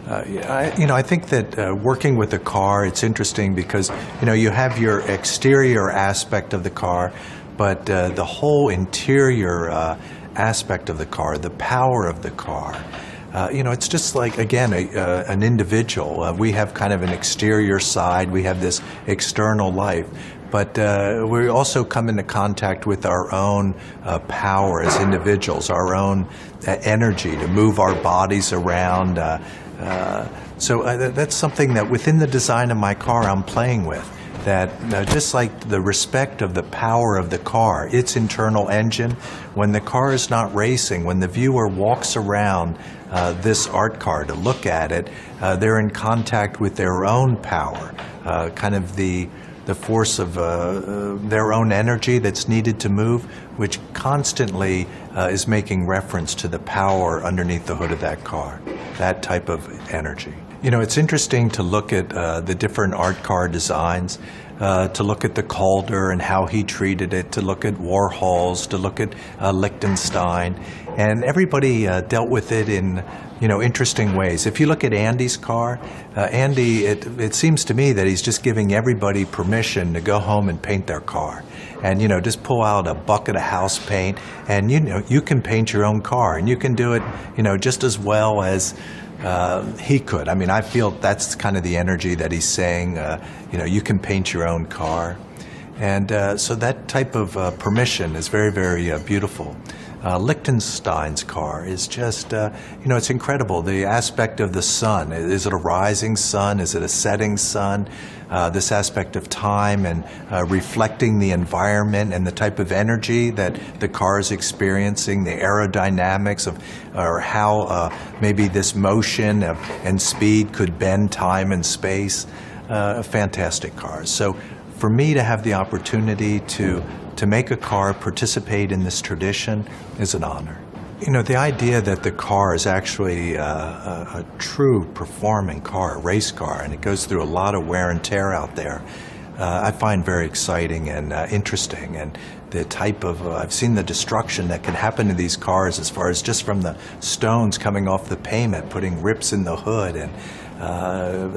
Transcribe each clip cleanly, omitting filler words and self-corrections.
I think that working with a car, it's interesting because, you have your exterior aspect of the car, but the whole interior aspect of the car, the power of the car, it's just like, again, an individual. We have kind of an exterior side. We have this external life. But we also come into contact with our own power as individuals, our own energy to move our bodies around. So that's something that within the design of my car I'm playing with. That just like the respect of the power of the car, its internal engine, when the car is not racing, when the viewer walks around this art car to look at it, they're in contact with their own power, kind of the force of their own energy that's needed to move, which constantly is making reference to the power underneath the hood of that car, that type of energy. It's interesting to look at the different art car designs, to look at the Calder and how he treated it, to look at Warhol's, to look at Lichtenstein, and everybody dealt with it in interesting ways. If you look at Andy's car, Andy, it seems to me that he's just giving everybody permission to go home and paint their car. And, just pull out a bucket of house paint and, you can paint your own car and you can do it, just as well as he could. I mean, I feel that's kind of the energy that he's saying, you can paint your own car. And so that type of permission is very, very beautiful. Lichtenstein's car is just, it's incredible. The aspect of the sun. Is it a rising sun? Is it a setting sun? This aspect of time and reflecting the environment and the type of energy that the car is experiencing, the aerodynamics of, or how maybe this motion and speed could bend time and space. Fantastic cars. So for me to have the opportunity to make a car participate in this tradition is an honor. The idea that the car is actually a true performing car, a race car, and it goes through a lot of wear and tear out there, I find very exciting and interesting. And the type of, I've seen the destruction that can happen to these cars as far as just from the stones coming off the pavement, putting rips in the hood, and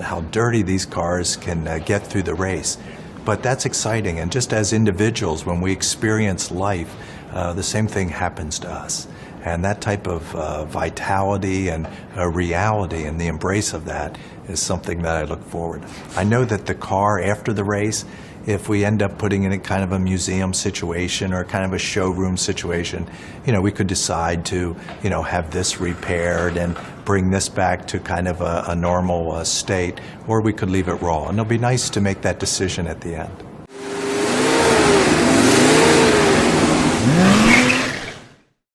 how dirty these cars can get through the race. But that's exciting, and just as individuals, when we experience life, the same thing happens to us. And that type of vitality and reality and the embrace of that is something that I look forward to. I know that the car after the race, if we end up putting it in kind of a museum situation or kind of a showroom situation, we could decide to, have this repaired and bring this back to kind of a normal state, or we could leave it raw. And it'll be nice to make that decision at the end.